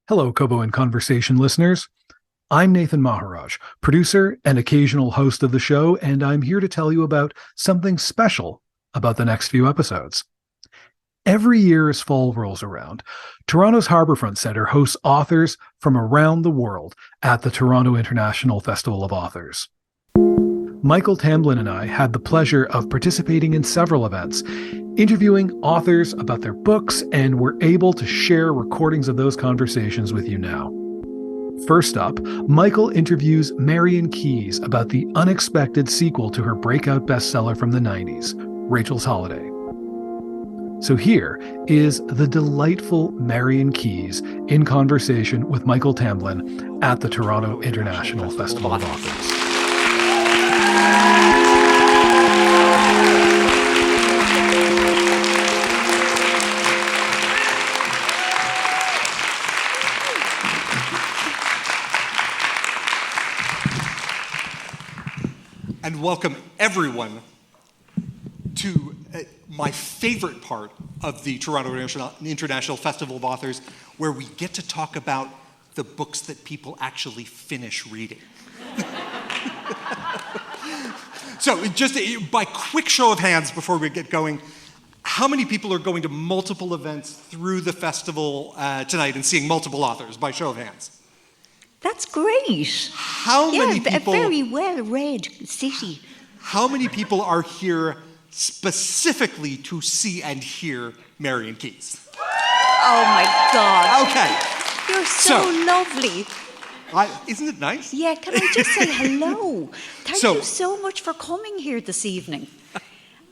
Hello, Kobo in Conversation listeners. I'm Nathan Maharaj, producer and occasional host of the show, and I'm here to tell you about something special about the next few episodes. Every year as fall rolls around, Toronto's Harbourfront Centre hosts authors from around the world at the Toronto International Festival of Authors. Michael Tamblyn and I had the pleasure of participating in several events, interviewing authors about their books, and we're able to share recordings of those conversations with you now. First up, Michael interviews Marian Keyes about the unexpected sequel to her breakout bestseller from the 90s, Rachel's Holiday. So here is the delightful Marian Keyes in conversation with Michael Tamblyn at the Toronto International Festival of Authors. And welcome everyone to my favorite part of the Toronto International Festival of Authors, where we get to talk about the books that people actually finish reading. So just by quick show of hands before we get going, how many people are going to multiple events through the festival tonight and seeing multiple authors, by show of hands? That's great. How many people? A very well-read city. How many people are here specifically to see and hear Marian Keyes? Oh my God. Okay. You're so lovely. Isn't it nice? Yeah, can I just say hello? Thank you so much for coming here this evening.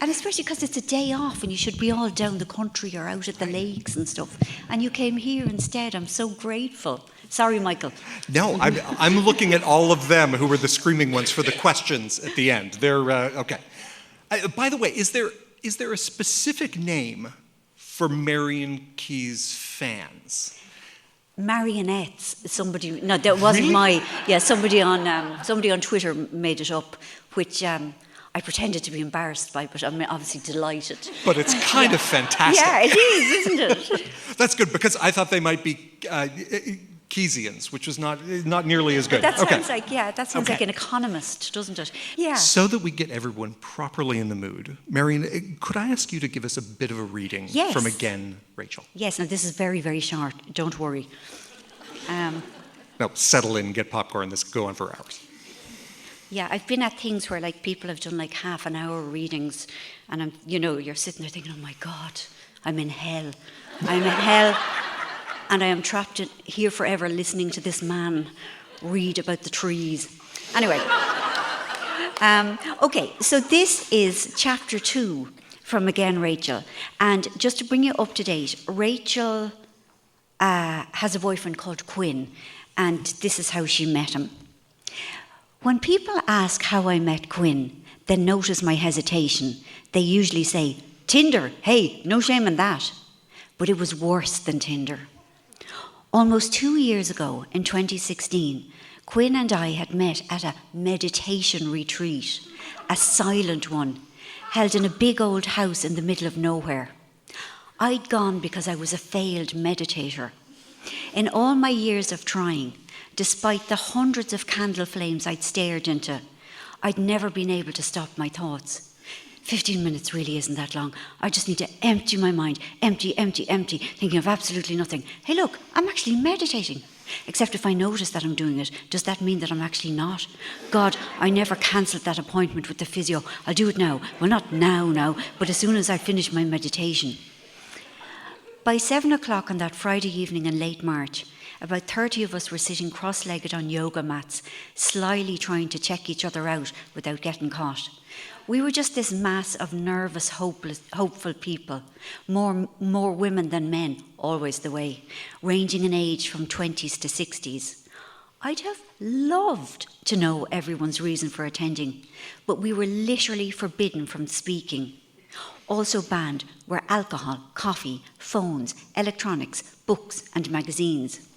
And especially because it's a day off and you should be all down the country or out at the lakes and stuff. And you came here instead. I'm so grateful. Sorry, Michael. No, I'm looking at all of them who were the screaming ones for the questions at the end. They're okay. By the way, is there a specific name for Marian Keyes fans? Marionettes. Somebody. No, that wasn't really? Somebody on Twitter made it up, which I pretended to be embarrassed by, but I'm obviously delighted. But it's kind of fantastic. Yeah, it is, isn't it? That's good, because I thought they might be Keyesians, which is not nearly as good. That sounds like an economist, doesn't it? Yeah. So that we get everyone properly in the mood, Marian, could I ask you to give us a bit of a reading from Again, Rachel? Yes, now this is very, very short. Don't worry. No, settle in, get popcorn. This could go on for hours. Yeah, I've been at things where people have done half an hour readings, and you're sitting there thinking, oh my God, I'm in hell. I'm in hell, and I am trapped here forever listening to this man read about the trees. Anyway, okay, so this is chapter 2 from Again, Rachel. And just to bring you up to date, Rachel has a boyfriend called Quinn, and this is how she met him. When people ask how I met Quinn, then notice my hesitation. They usually say, Tinder, hey, no shame in that. But it was worse than Tinder. Almost 2 years ago, in 2016, Quinn and I had met at a meditation retreat, a silent one, held in a big old house in the middle of nowhere. I'd gone because I was a failed meditator. In all my years of trying, despite the hundreds of candle flames I'd stared into, I'd never been able to stop my thoughts. 15 minutes really isn't that long. I just need to empty my mind, empty, thinking of absolutely nothing. Hey look, I'm actually meditating. Except if I notice that I'm doing it, does that mean that I'm actually not? God, I never cancelled that appointment with the physio. I'll do it now. Well, not now, but as soon as I finish my meditation. By 7 o'clock on that Friday evening in late March, about 30 of us were sitting cross-legged on yoga mats, slyly trying to check each other out without getting caught. We were just this mass of nervous, hopeful people, more women than men, always the way, ranging in age from 20s to 60s. I'd have loved to know everyone's reason for attending, but we were literally forbidden from speaking. Also banned were alcohol, coffee, phones, electronics, books and magazines.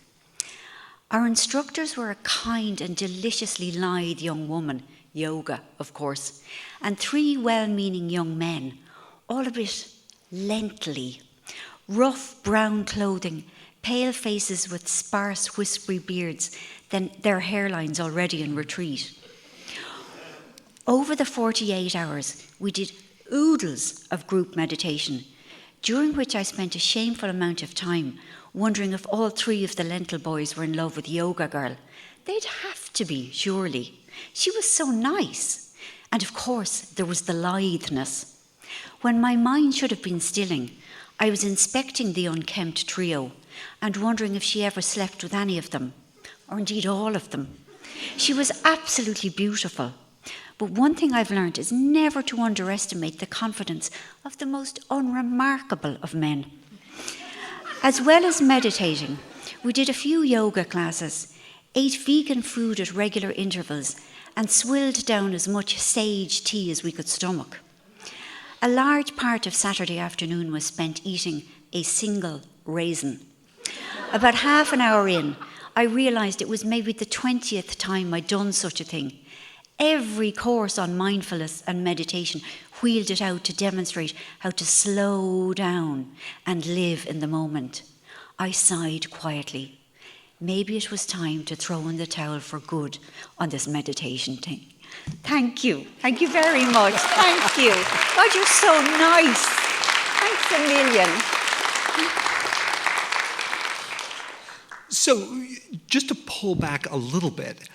Our instructors were a kind and deliciously lithe young woman, yoga, of course, and 3 well-meaning young men, all a bit lengthy, rough brown clothing, pale faces with sparse, whispery beards, then their hairlines already in retreat. Over the 48 hours, we did oodles of group meditation, during which I spent a shameful amount of time wondering if all 3 of the Lentil boys were in love with Yoga Girl. They'd have to be, surely. She was so nice. And of course, there was the litheness. When my mind should have been stilling, I was inspecting the unkempt trio and wondering if she ever slept with any of them, or indeed all of them. She was absolutely beautiful. But one thing I've learned is never to underestimate the confidence of the most unremarkable of men. As well as meditating, we did a few yoga classes, ate vegan food at regular intervals, and swilled down as much sage tea as we could stomach. A large part of Saturday afternoon was spent eating a single raisin. About half an hour in, I realised it was maybe the 20th time I'd done such a thing. Every course on mindfulness and meditation wheeled it out to demonstrate how to slow down and live in the moment. I sighed quietly. Maybe it was time to throw in the towel for good on this meditation thing. Thank you. Thank you very much. Thank you. God, you're so nice. Thanks a million. So, just to pull back a little bit,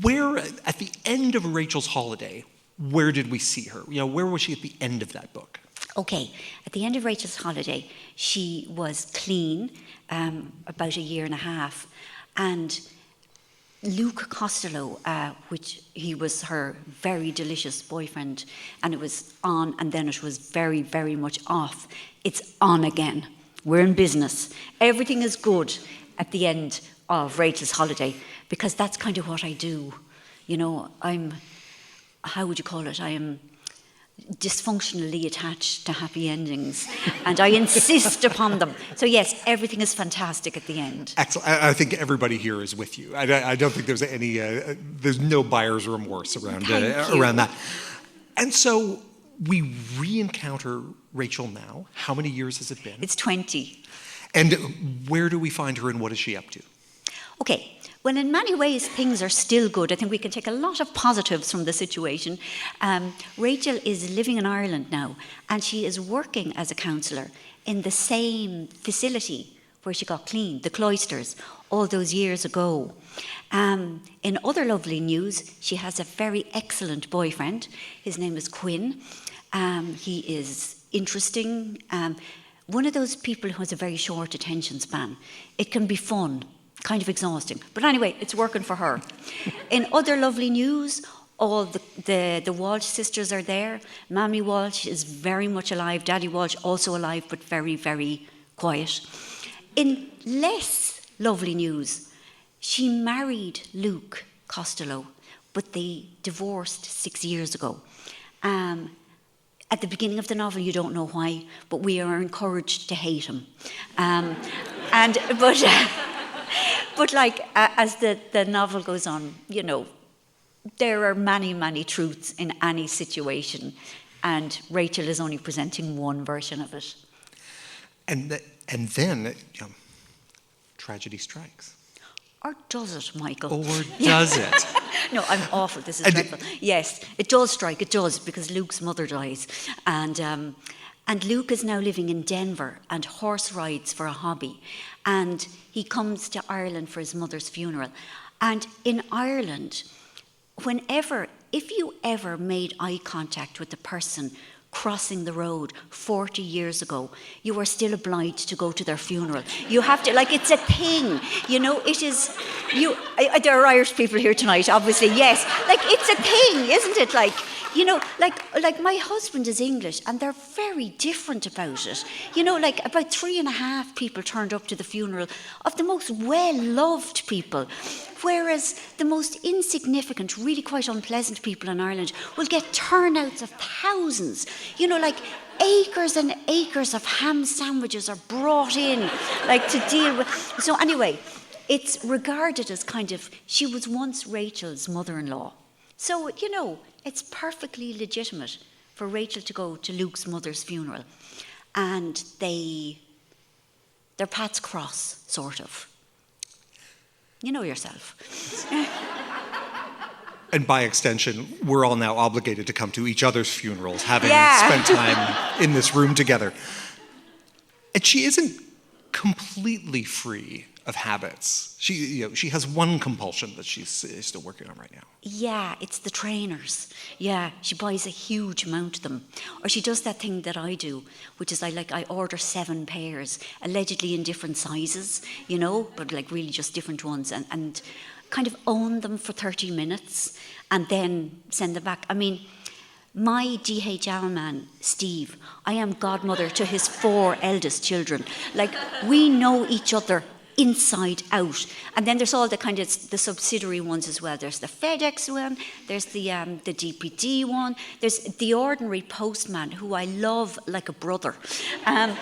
where, at the end of Rachel's holiday, where did we see her? Where was she at the end of that book? Okay, at the end of Rachel's holiday, she was clean, about a year and a half, and Luke Costello, which he was her very delicious boyfriend, and it was on, and then it was very, very much off. It's on again. We're in business. Everything is good at the end of Rachel's holiday, because that's kind of what I do. How would you call it? I am dysfunctionally attached to happy endings, and I insist upon them. So yes, everything is fantastic at the end. Excellent. I think everybody here is with you. I don't think there's any, there's no buyer's remorse around that. And so we re-encounter Rachel now. How many years has it been? It's 20. And where do we find her, and what is she up to? Okay, well, in many ways, things are still good. I think we can take a lot of positives from the situation. Rachel is living in Ireland now, and she is working as a counsellor in the same facility where she got clean, the Cloisters, all those years ago. In other lovely news, she has a very excellent boyfriend. His name is Quinn. He is interesting. One of those people who has a very short attention span. It can be fun, kind of exhausting. But anyway, it's working for her. In other lovely news, all the Walsh sisters are there. Mammy Walsh is very much alive. Daddy Walsh also alive, but very, very quiet. In less lovely news, she married Luke Costello, but they divorced 6 years ago. At the beginning of the novel, you don't know why, but we are encouraged to hate him. But as the novel goes on, there are many, many truths in any situation, and Rachel is only presenting one version of it. And then tragedy strikes. Or does it, Michael? Or does it? No, I'm awful. This is dreadful. Yes, it does strike. It does, because Luke's mother dies. And Luke is now living in Denver and horse rides for a hobby. And he comes to Ireland for his mother's funeral. And in Ireland, if you ever made eye contact with the person crossing the road 40 years ago, you were still obliged to go to their funeral. You have to, it's a thing, it is, there are Irish people here tonight, obviously, yes. It's a thing, isn't it? My husband is English, and they're very different about it. About 3.5 people turned up to the funeral of the most well-loved people, whereas the most insignificant, really quite unpleasant people in Ireland will get turnouts of thousands. Acres and acres of ham sandwiches are brought in, to deal with. So anyway, it's regarded as she was once Rachel's mother-in-law. So, it's perfectly legitimate for Rachel to go to Luke's mother's funeral. And they Their paths cross, sort of. You know yourself. And by extension, we're all now obligated to come to each other's funerals, having Yeah. spent time in this room together. And she isn't completely free of habits. She has one compulsion that she's still working on right now. Yeah, it's the trainers. Yeah, she buys a huge amount of them. Or she does that thing that I do, which is I order 7 pairs, allegedly in different sizes, but like really just different ones, and kind of own them for 30 minutes and then send them back. I mean, my DHL man, Steve, I am godmother to his 4 eldest children. Like, we know each other inside out. And then there's all the kind of the subsidiary ones as well. There's the FedEx one, there's the DPD one, there's the ordinary postman who I love like a brother. I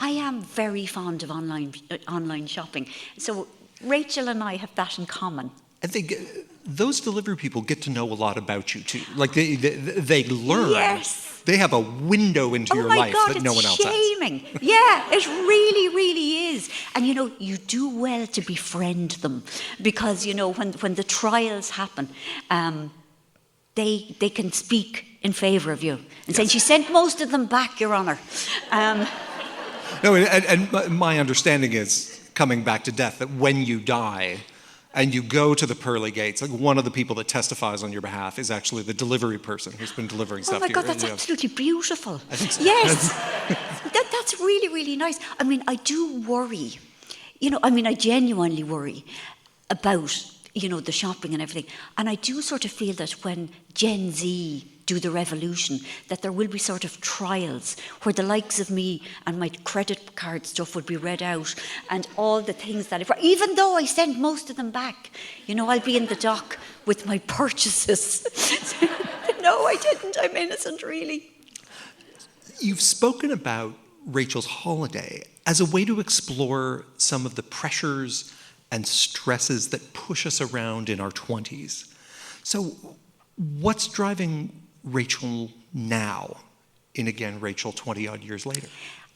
am very fond of online shopping. So Rachel and I have that in common. I think those delivery people get to know a lot about you too. Like they learn. Yes. They have a window into your life that no one else has. Oh my God, it's shaming. Yeah, it really, really is. And you do well to befriend them because, when the trials happen, they can speak in favour of you and saying, she sent most of them back, Your Honour. No, and my understanding is, coming back to death, that when you die and you go to the pearly gates, like one of the people that testifies on your behalf is actually the delivery person who's been delivering stuff to you. Oh my God, that's absolutely beautiful. I think so. Yes, that's really, really nice. I mean, I do worry. I genuinely worry about, the shopping and everything. And I do sort of feel that when Gen Z do the revolution, that there will be sort of trials where the likes of me and my credit card stuff would be read out and all the things that, even though I send most of them back, I'll be in the dock with my purchases. No, I didn't. I'm innocent, really. You've spoken about Rachel's holiday as a way to explore some of the pressures and stresses that push us around in our 20s. So what's driving Rachel now in, again, Rachel 20-odd years later?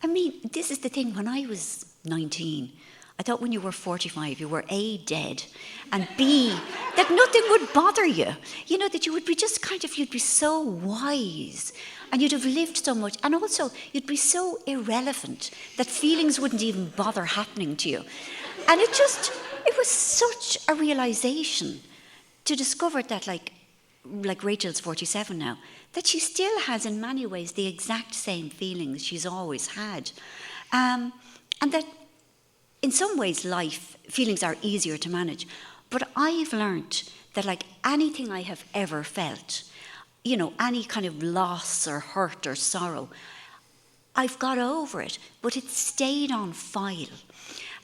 I mean, this is the thing. When I was 19, I thought when you were 45, you were A, dead, and B, that nothing would bother you. That you would be just you'd be so wise, and you'd have lived so much, and also you'd be so irrelevant that feelings wouldn't even bother happening to you. And it was such a realization to discover that, like Rachel's 47 now, that she still has in many ways the exact same feelings she's always had. And that in some ways feelings are easier to manage. But I've learned that like anything I have ever felt, any kind of loss or hurt or sorrow, I've got over it, but it stayed on file.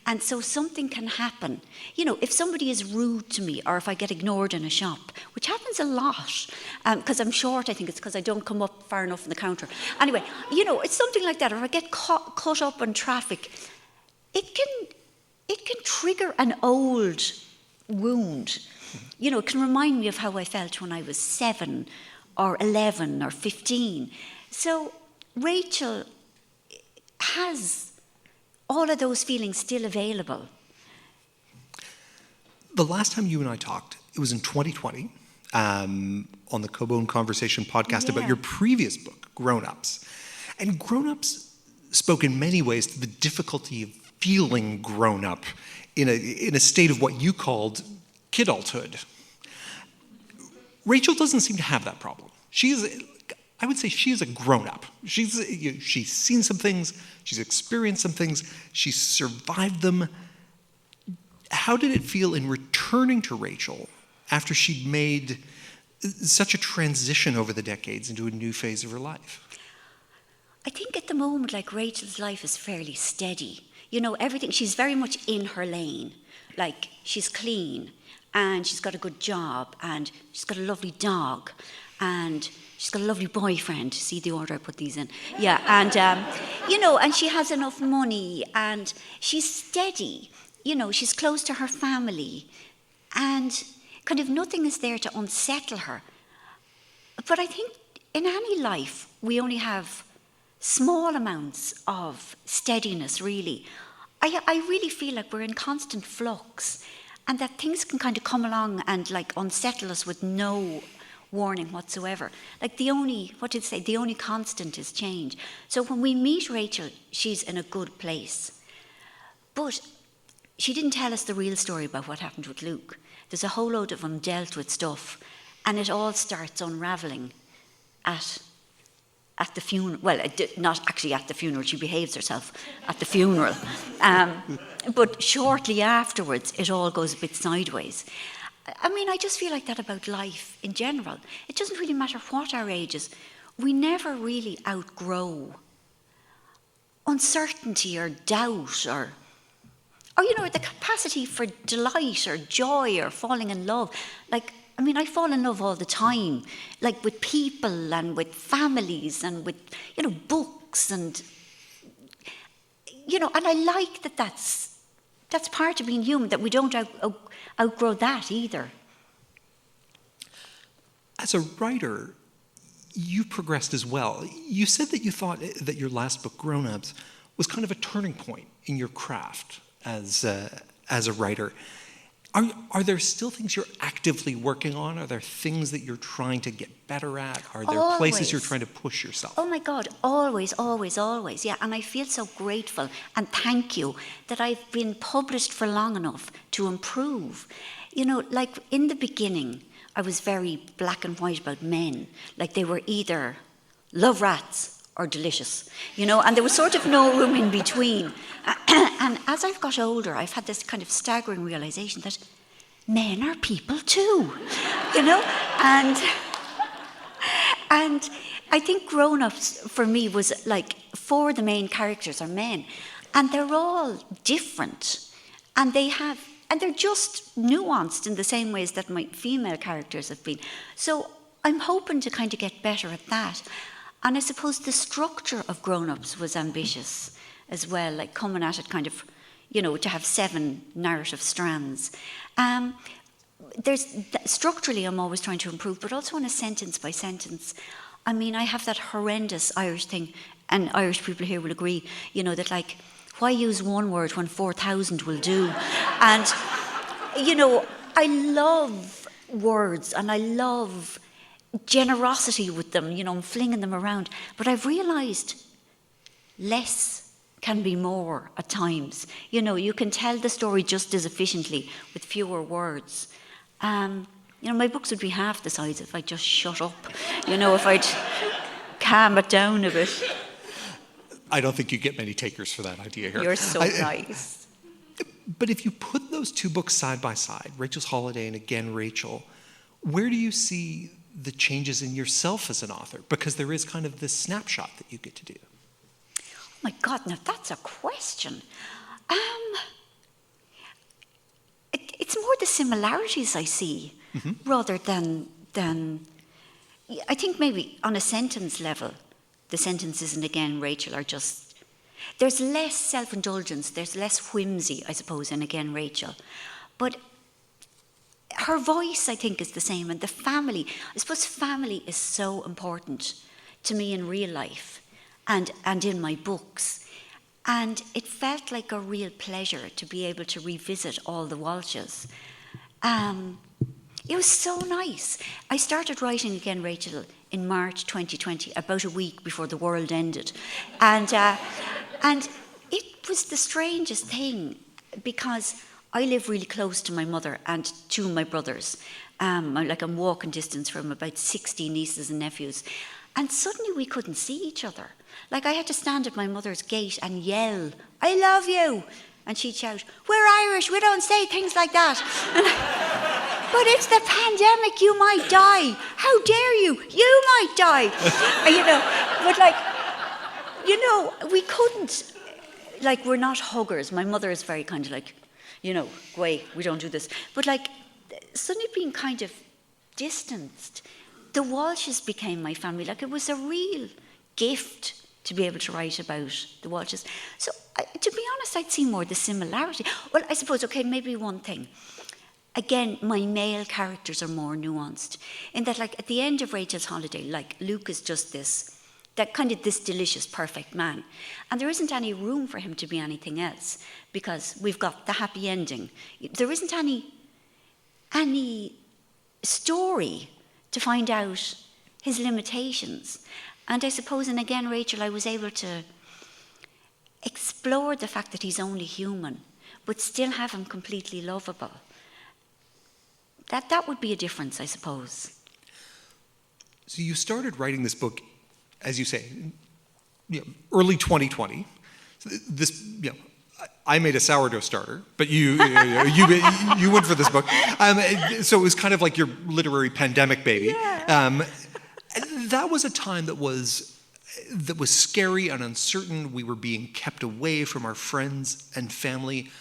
And so something can happen. If somebody is rude to me or if I get ignored in a shop, which happens a lot, because I'm short, I think it's because I don't come up far enough in the counter. Anyway, it's something like that. Or if I get caught up in traffic, it can trigger an old wound. It can remind me of how I felt when I was 7 or 11 or 15. So Rachel has all of those feelings still available. The last time you and I talked, it was in 2020, on the Cobone Conversation podcast about your previous book, Grown Ups. And Grown Ups spoke in many ways to the difficulty of feeling grown up in a state of what you called kidulthood. Rachel doesn't seem to have that problem. I would say she is a grown-up. She's seen some things, she's experienced some things, she's survived them. How did it feel in returning to Rachel after she'd made such a transition over the decades into a new phase of her life? I think at the moment, like, Rachel's life is fairly steady. Everything, she's very much in her lane. Like, she's clean, and she's got a good job, and she's got a lovely dog, and she's got a lovely boyfriend. See the order I put these in? Yeah, and, and she has enough money, and she's steady. She's close to her family, and kind of nothing is there to unsettle her. But I think in any life, we only have small amounts of steadiness, really. I really feel like we're in constant flux, and that things can kind of come along and like unsettle us with no warning whatsoever. Like the only constant is change. So when we meet Rachel, she's in a good place. But she didn't tell us the real story about what happened with Luke. There's a whole load of undealt with stuff, and it all starts unravelling at the funeral. Well, not actually at the funeral, she behaves herself at the funeral. But shortly afterwards, it all goes a bit sideways. I mean, I just feel like that about life in general. It doesn't really matter what our age is. We never really outgrow uncertainty or doubt or the capacity for delight or joy or falling in love. Like, I mean, I fall in love all the time, like with people and with families and with, books and, and I like that's part of being human, that we don't outgrow that either. As a writer, you progressed as well. You said that you thought that your last book, Grown Ups, was kind of a turning point in your craft as a writer. Are there still things you're actively working on? Are there things that you're trying to get better at? Are there places you're trying to push yourself? Oh my God, always, always, always. Yeah, and I feel so grateful and thank you that I've been published for long enough to improve. Like in the beginning, I was very black and white about men. Like they were either love rats or delicious, and there was sort of no room in between. And as I've got older, I've had this kind of staggering realization that men are people too, and I think Grown Ups for me was like 4 of the main characters are men, and they're all different, and they're just nuanced in the same ways that my female characters have been. So I'm hoping to kind of get better at that. And I suppose the structure of Grown Ups was ambitious as well, like coming at it kind of, to have 7 narrative strands. Structurally, I'm always trying to improve, but also on a sentence by sentence. I mean, I have that horrendous Irish thing, and Irish people here will agree, that like, why use one word when 4,000 will do? And, I love words and I love generosity with them, I'm flinging them around. But I've realised less can be more at times. You can tell the story just as efficiently with fewer words. My books would be half the size if I'd just shut up, if I'd calm it down a bit. I don't think you get many takers for that idea here. You're so nice. But if you put those 2 books side by side, Rachel's Holiday and Again Rachel, where do you see the changes in yourself as an author? Because there is kind of this snapshot that you get to do. Oh my God, now that's a question. It's more the similarities I see rather than I think maybe on a sentence level, the sentences in Again Rachel are just, there's less self-indulgence, there's less whimsy, I suppose, in Again Rachel. But her voice, I think, is the same, and the family. I suppose family is so important to me in real life and in my books. And it felt like a real pleasure to be able to revisit all the Walshes. It was so nice. I started writing Again Rachel in March 2020, about a week before the world ended. And it was the strangest thing because I live really close to my mother and 2 of my brothers. I'm walking distance from about 60 nieces and nephews. And suddenly we couldn't see each other. Like I had to stand at my mother's gate and yell, "I love you." And she'd shout, "We're Irish, we don't say things like that." "But it's the pandemic, you might die. How dare you? You might die." But we couldn't, we're not huggers. My mother is very kind of like, go away, we don't do this. But suddenly being kind of distanced, the Walshes became my family. It was a real gift to be able to write about the Walshes. So, to be honest, I'd see more the similarity. Well, I suppose, okay, maybe one thing. Again, my male characters are more nuanced. In that, at the end of Rachel's Holiday, Luke is just this that kind of this delicious, perfect man. And there isn't any room for him to be anything else because we've got the happy ending. There isn't any story to find out his limitations. And I suppose, and again, Rachel, I was able to explore the fact that he's only human, but still have him completely lovable. That would be a difference, I suppose. So you started writing this book, as you say, early 2020. This, I made a sourdough starter, but you went for this book. So it was kind of like your literary pandemic baby. Yeah. That was a time that was scary and uncertain. We were being kept away from our friends and family.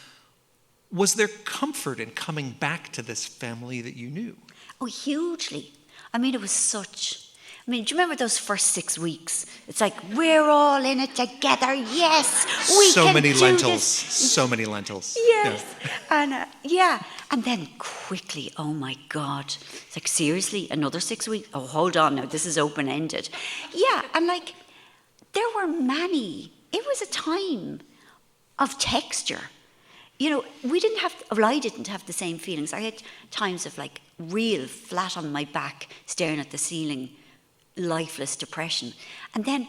Was there comfort in coming back to this family that you knew? Oh, hugely. I mean, it was such... I mean, do you remember those first 6 weeks? It's like, we're all in it together, yes, we so can many do lentils, this. so many lentils. Yes, and and then quickly, oh my God, it's like, seriously, another 6 weeks? Oh, hold on now, this is open-ended. Yeah, and like, there were many, it was a time of texture. We didn't have, well, I didn't have the same feelings. I had times of like real flat on my back, staring at the ceiling, lifeless depression. And then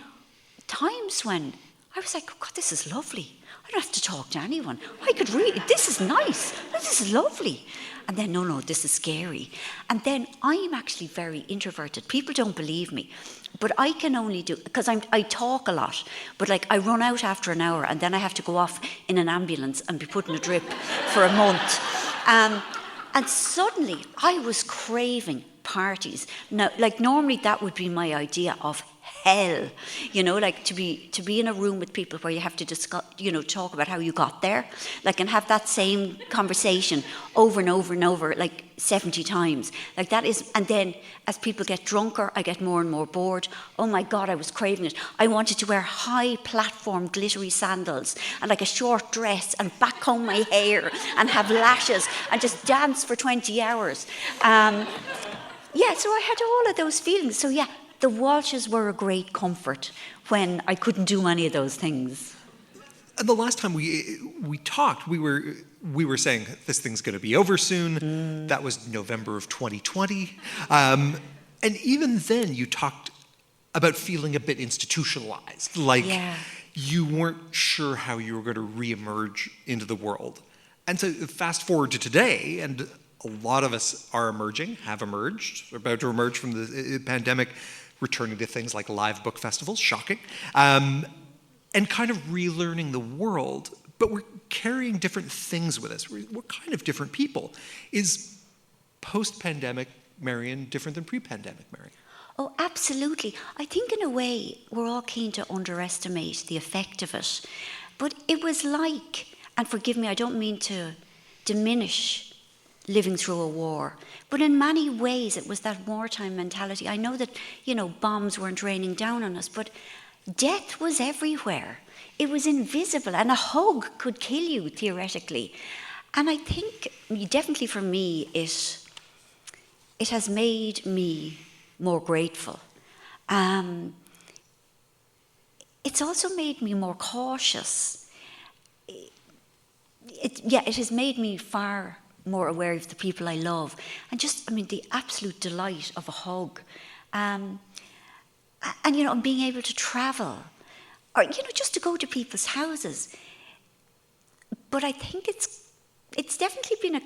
times when I was like, oh God, this is lovely. I don't have to talk to anyone. I could read, this is nice, this is lovely. And then, no, this is scary. And then I'm actually very introverted. People don't believe me, but I can only do, because I talk a lot, but like I run out after an hour and then I have to go off in an ambulance and be put in a drip for a month. And suddenly I was craving parties. Now, like normally that would be my idea of hell, like to be in a room with people where you have to discuss, talk about how you got there, like, and have that same conversation over and over and over, like 70 times. Like that is, and then as people get drunker, I get more and more bored. Oh my God, I was craving it. I wanted to wear high platform glittery sandals and like a short dress and backcomb my hair and have lashes and just dance for 20 hours. So I had all of those feelings. So yeah, the Walshes were a great comfort when I couldn't do any of those things. And the last time we talked, we were saying this thing's going to be over soon. That was November of 2020. And even then you talked about feeling a bit institutionalized, like you weren't sure how you were going to reemerge into the world. And so fast forward to today, and a lot of us are emerging, have emerged, are about to emerge from the pandemic, returning to things like live book festivals, shocking, and kind of relearning the world, but we're carrying different things with us. We're kind of different people. Is post-pandemic Marian different than pre-pandemic Marian? Oh, absolutely. I think in a way we're all keen to underestimate the effect of it. But it was like, and forgive me, I don't mean to diminish living through a war, but in many ways it was that wartime mentality. I know that, bombs weren't raining down on us, but death was everywhere. It was invisible, and a hug could kill you, theoretically. And I think, definitely for me, it has made me more grateful. It's also made me more cautious. It has made me far more aware of the people I love, and the absolute delight of a hug, and being able to travel, or just to go to people's houses. But I think it's definitely been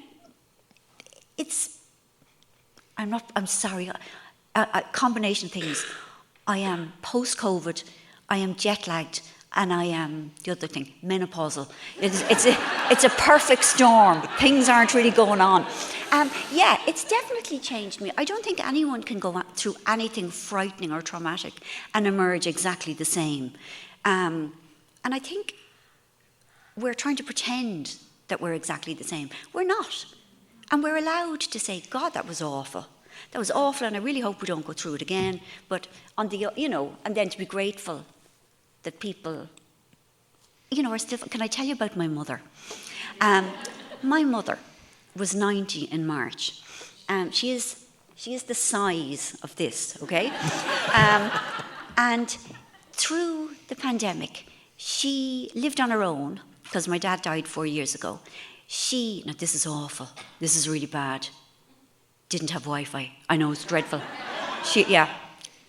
I'm sorry, a combination of things. I am post-COVID, I am jet-lagged, and I am, the other thing, menopausal. It's a perfect storm. Things aren't really going on. It's definitely changed me. I don't think anyone can go through anything frightening or traumatic and emerge exactly the same. And I think we're trying to pretend that we're exactly the same. We're not. And we're allowed to say, God, that was awful. That was awful, and I really hope we don't go through it again. But and then to be grateful that people, are still... Can I tell you about my mother? My mother was 90 in March. She is the size of this, okay? And through the pandemic, she lived on her own because my dad died 4 years ago. Now this is awful. This is really bad. Didn't have Wi-Fi. I know, it's dreadful.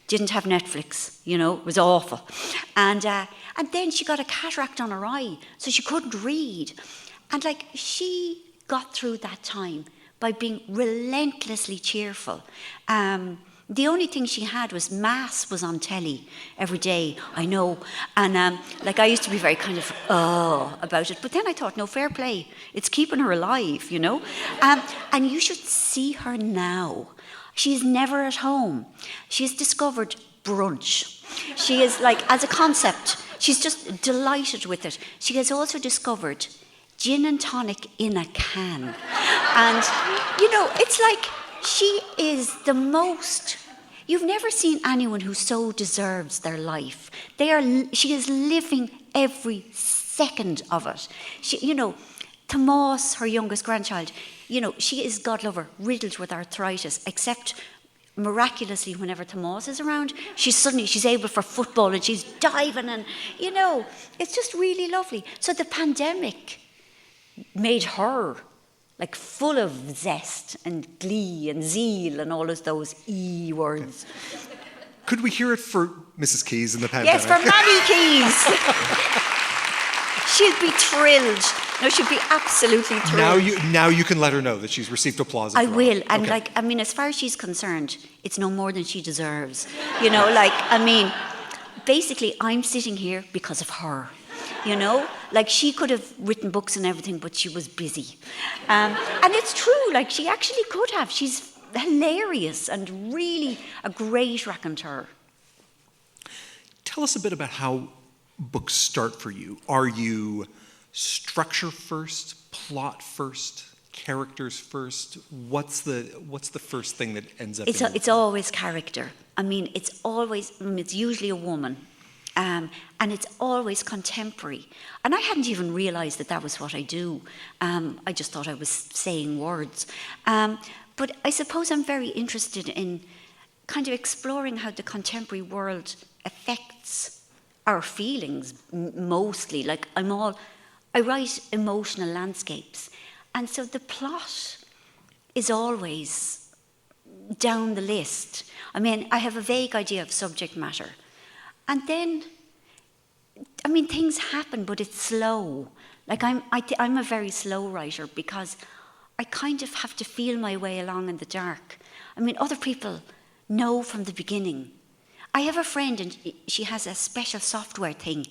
Didn't have Netflix, it was awful. And then she got a cataract on her eye, so she couldn't read. And she got through that time by being relentlessly cheerful. The only thing she had was Mass was on telly every day, I know. And I used to be very kind of, about it. But then I thought, no, fair play. It's keeping her alive, And you should see her now. She is never at home. She has discovered brunch. She is as a concept, she's just delighted with it. She has also discovered gin and tonic in a can. And, it's she is the most... You've never seen anyone who so deserves their life. She is living every second of it. Tomás, her youngest grandchild, she is, God love her, riddled with arthritis, except miraculously whenever Tomás is around, she's able for football and she's diving and, it's just really lovely. So the pandemic made her full of zest and glee and zeal and all of those E words. Could we hear it for Mrs. Keyes in the pandemic? Yes, for Marian Keyes. She'll be thrilled. No, she'll be absolutely thrilled. Now you can let her know that she's received applause. I will. And as far as she's concerned, it's no more than she deserves. Basically, I'm sitting here because of her. She could have written books and everything, but she was busy. And it's true, she actually could have. She's hilarious and really a great raconteur. Tell us a bit about how books start for you. Are you structure first, plot first, characters first? What's the first thing that ends up? It's always character. It's usually a woman. And it's always contemporary. And I hadn't even realised that was what I do. I just thought I was saying words. But I suppose I'm very interested in kind of exploring how the contemporary world affects our feelings, mostly. I write emotional landscapes. And so the plot is always down the list. I have a vague idea of subject matter. And then, things happen, but it's slow. I'm a very slow writer because I kind of have to feel my way along in the dark. Other people know from the beginning. I have a friend and she has a special software thing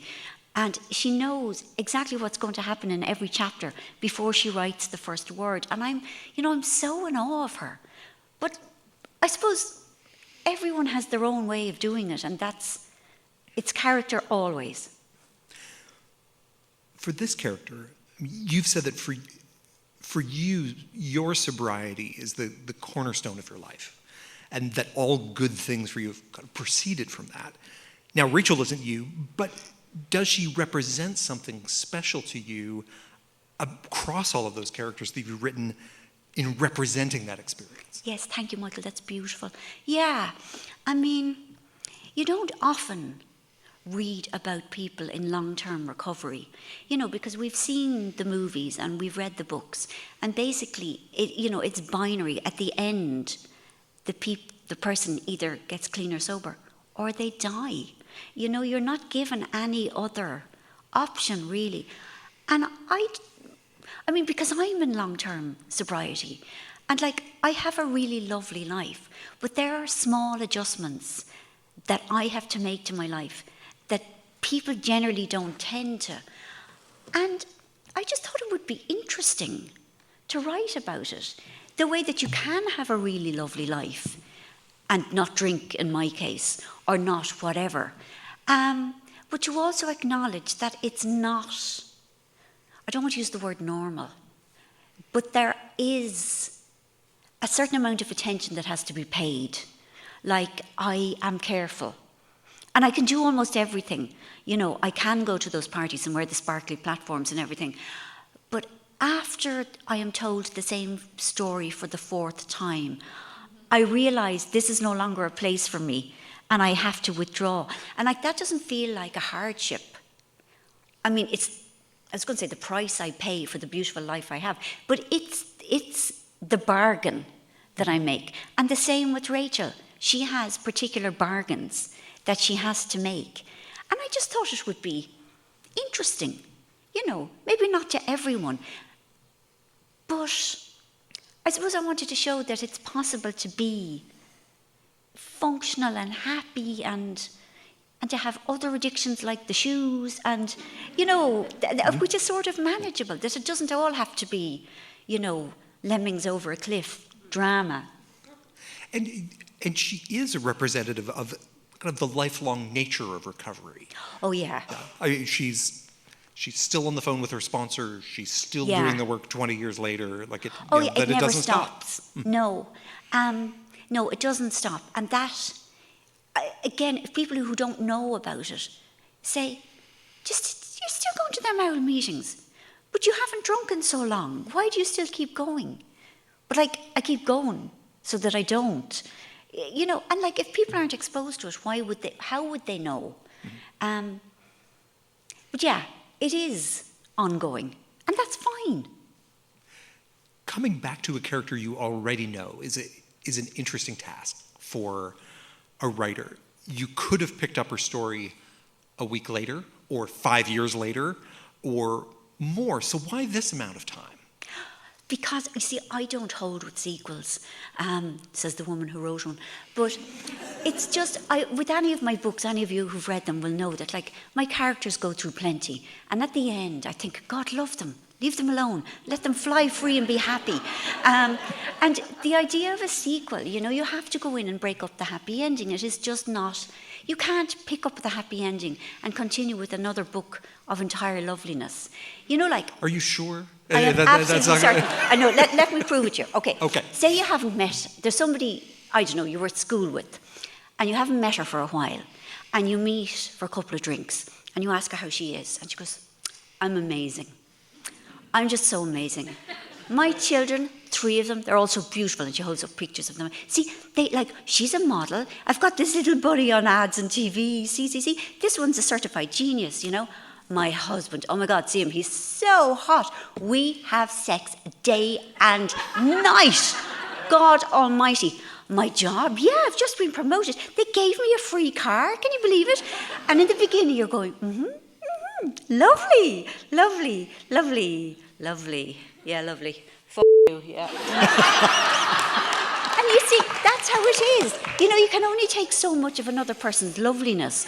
and she knows exactly what's going to happen in every chapter before she writes the first word. And I'm so in awe of her. But I suppose everyone has their own way of doing it, and it's character always. For this character, you've said that for you, your sobriety is the cornerstone of your life, and that all good things for you have kind of proceeded from that. Now, Rachel isn't you, but does she represent something special to you across all of those characters that you've written in representing that experience? Yes, thank you, Michael. That's beautiful. Yeah, you don't often read about people in long-term recovery, because we've seen the movies and we've read the books, and basically, it's binary. At the end, the person either gets clean or sober, or they die. You're not given any other option, really. And because I'm in long-term sobriety, and I have a really lovely life, but there are small adjustments that I have to make to my life that people generally don't tend to. And I just thought it would be interesting to write about it, the way that you can have a really lovely life and not drink, in my case, or not whatever. But you also acknowledge that it's not, I don't want to use the word normal, but there is a certain amount of attention that has to be paid. I am careful. And I can do almost everything. I can go to those parties and wear the sparkly platforms and everything. But after I am told the same story for the fourth time, I realise this is no longer a place for me. and I have to withdraw. And like that doesn't feel like a hardship. I mean, I was going to say the price I pay for the beautiful life I have, but it's the bargain that I make. And the same with Rachel. She has particular bargains that she has to make. And I just thought it would be interesting, maybe not to everyone, but I suppose I wanted to show that it's possible to be functional and happy and to have other addictions like the shoes and, which is sort of manageable, that it doesn't all have to be, lemmings over a cliff drama. And she is a representative of kind of the lifelong nature of recovery. Oh, yeah. I mean, she's still on the phone with her sponsor. She's still doing the work 20 years later. Like it, it never doesn't stops. Stop. No. No, it doesn't stop. And that, again, if people who don't know about it say, you're still going to them owl meetings, but you haven't drunk in so long. Why do you still keep going? But I keep going so that I don't. And if people aren't exposed to it, how would they know? But yeah, it is ongoing, and that's fine. Coming back to a character you already know is an interesting task for a writer. You could have picked up her story a week later, or 5 years later, or more. So why this amount of time? Because, you see, I don't hold with sequels, says the woman who wrote one. But it's just, with any of my books, any of you who've read them will know that, my characters go through plenty. And at the end, I think, God, love them. Leave them alone. Let them fly free and be happy. And the idea of a sequel, you have to go in and break up the happy ending. It is just not... You can't pick up the happy ending and continue with another book of entire loveliness. Are you sure? I am absolutely certain. I know, let me prove it to you. Okay. Say you haven't met, there's somebody, I don't know, you were at school with, and you haven't met her for a while, and you meet for a couple of drinks, and you ask her how she is, and she goes, I'm amazing. I'm just so amazing. My children, 3 of them, they're all so beautiful, and she holds up pictures of them. See, she's a model. I've got this little buddy on ads and TV. See, this one's a certified genius, My husband, oh my God, see him, he's so hot. We have sex day and night. God almighty. My job, I've just been promoted. They gave me a free car, can you believe it? And in the beginning you're going, lovely. Yeah, lovely. You, yeah. And you see, that's how it is. You can only take so much of another person's loveliness.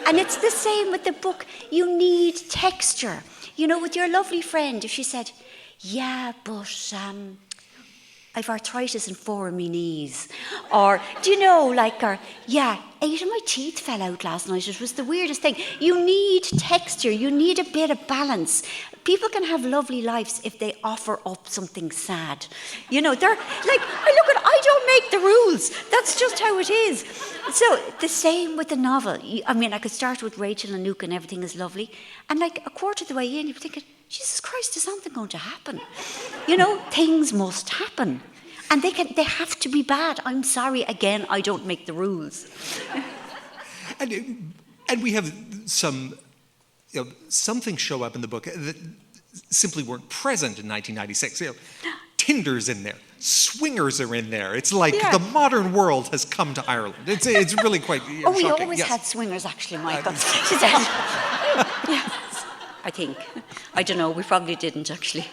And it's the same with the book. You need texture. With your lovely friend, if she said, yeah, but I've arthritis in 4 of my knees. Or, or, yeah, 8 of my teeth fell out last night. It was the weirdest thing. You need texture. You need a bit of balance. People can have lovely lives if they offer up something sad. They're I don't make the rules. That's just how it is. So the same with the novel. I could start with Rachel and Luke and everything is lovely. And a quarter of the way in, you're thinking, Jesus Christ, is something going to happen? Things must happen. And they have to be bad. I'm sorry, again, I don't make the rules. And we have some things show up in the book that simply weren't present in 1996. Tinder's in there. Swingers are in there. It's like the modern world has come to Ireland. It's really quite shocking. We always had swingers, actually, Michael. She said, yes, I think. I don't know, we probably didn't, actually.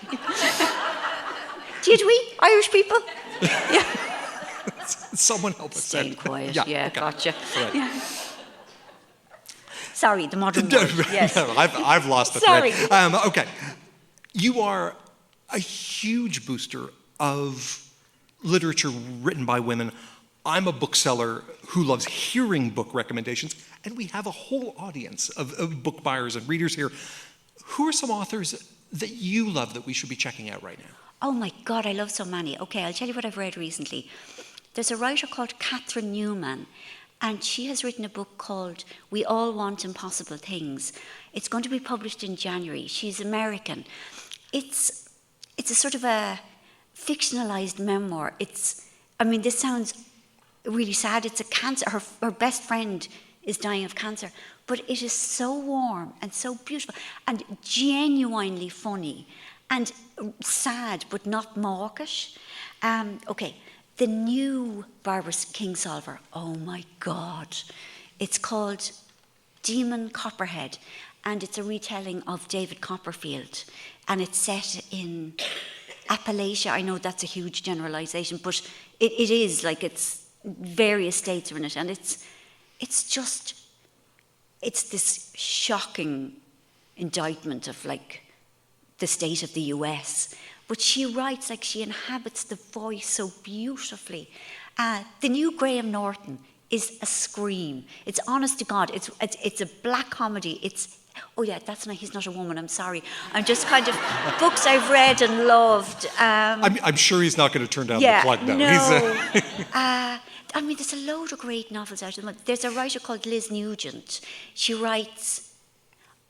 Did we, Irish people? Yeah. Someone help us. Staying quiet, okay. Gotcha. Right. Yeah. Sorry, the modern world, yes. No, I've lost the Sorry. thread. Okay. You are a huge booster of literature written by women. I'm a bookseller who loves hearing book recommendations, and we have a whole audience of book buyers and readers here. Who are some authors that you love that we should be checking out right now? Oh my God, I love so many. Okay, I'll tell you what I've read recently. There's a writer called Catherine Newman, and she has written a book called We All Want Impossible Things. It's going to be published in January. She's American. It's a sort of a fictionalized memoir. This sounds really sad. It's a cancer. Her best friend is dying of cancer. But it is so warm and so beautiful and genuinely funny and sad, but not mawkish. Okay, the new Barbara Kingsolver. Oh my God. It's called Demon Copperhead, and it's a retelling of David Copperfield, and it's set in Appalachia. I know that's a huge generalization, but it is, like, it's various states are in it, and it's this shocking indictment of, like, the state of the US. But she writes, like, she inhabits the voice so beautifully. The new Graham Norton is a scream. It's honest to God. It's a black comedy. Oh yeah, that's not. He's not a woman. I'm sorry. I'm just kind of books I've read and loved. I'm sure he's not going to turn down the plug, though. No. I mean, there's a load of great novels out of them. There's a writer called Liz Nugent. She writes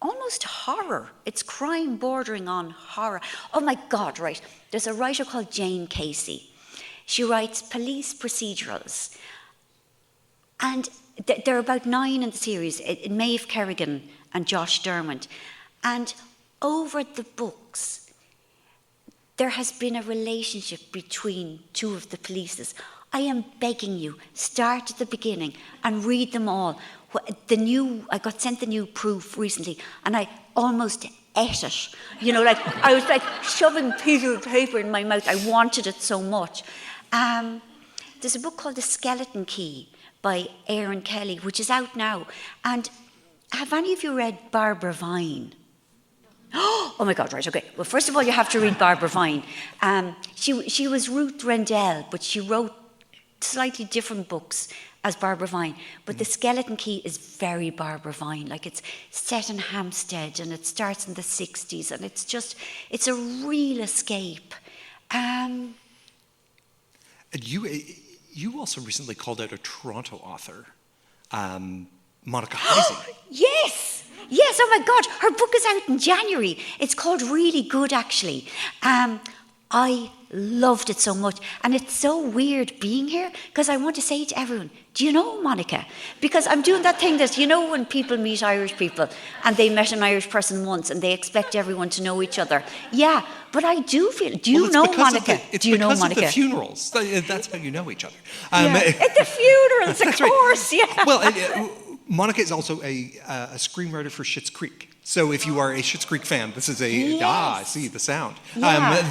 almost horror. It's crime bordering on horror. Oh my God, right. There's a writer called Jane Casey. She writes police procedurals. And there are about 9 in the series. Maeve Kerrigan and Josh Dermond. And over the books, there has been a relationship between 2 of the polices. I am begging you, start at the beginning and read them all. I got sent the new proof recently, and I almost ate it. You know, like, I was like shoving pieces of paper in my mouth. I wanted it so much. There's a book called The Skeleton Key by Marian Keyes, which is out now. And have any of you read Barbara Vine? Oh my God, right, okay. Well, first of all, you have to read Barbara Vine. She was Ruth Rendell, but she wrote slightly different books as Barbara Vine. But The Skeleton Key is very Barbara Vine. Like, it's set in Hampstead, and it starts in the 60s, and it's a real escape. And you also recently called out a Toronto author, Monica Heising. Yes, oh my God, her book is out in January. It's called Really Good, actually. I loved it so much, and it's so weird being here, because I want to say to everyone, do you know Monica? Because I'm doing that thing that, you know, when people meet Irish people and they met an Irish person once and they expect everyone to know each other. Yeah, but I do feel, do you know Monica? Do you know Monica? It's because of the funerals. That's how you know each other. At the funerals, of course, right. Yeah. Well, Monica is also a screenwriter for Schitt's Creek. So if you are a Schitt's Creek fan, this is I see the sound. Yeah.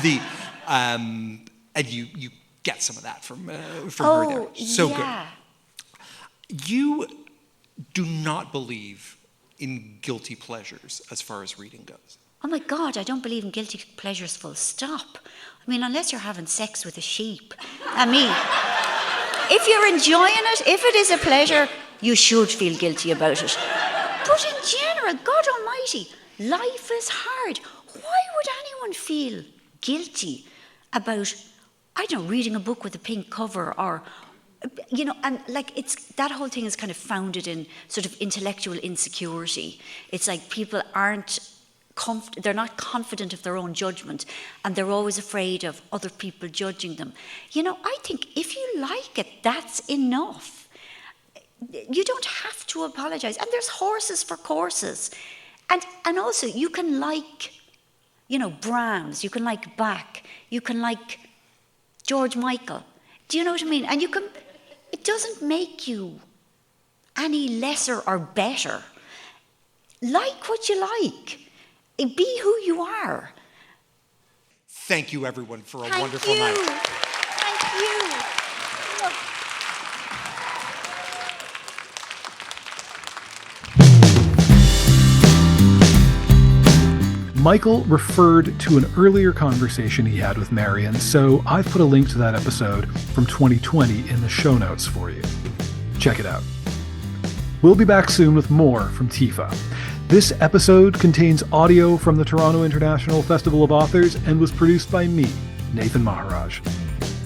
And you get some of that from her there. So good. You do not believe in guilty pleasures as far as reading goes. Oh my God, I don't believe in guilty pleasures, full stop. I mean, unless you're having sex with a sheep. I mean, if you're enjoying it, if it is a pleasure, you should feel guilty about it. But in general, God Almighty, life is hard. Why would anyone feel guilty about, I don't know, reading a book with a pink cover, or, you know, and like, that whole thing is kind of founded in sort of intellectual insecurity. It's like people they're not confident of their own judgment, and they're always afraid of other people judging them. You know, I think if you like it, that's enough. You don't have to apologize. And there's horses for courses. And also, you can like, you know, Brahms, you can like Bach, you can like George Michael. Do you know what I mean? And it doesn't make you any lesser or better. Like what you like. Be who you are. Thank you, everyone, for a wonderful night. Thank you. Michael referred to an earlier conversation he had with Marian, so I've put a link to that episode from 2020 in the show notes for you. Check it out. We'll be back soon with more from TIFA. This episode contains audio from the Toronto International Festival of Authors and was produced by me, Nathan Maharaj.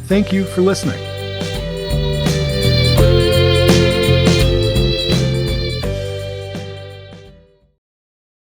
Thank you for listening.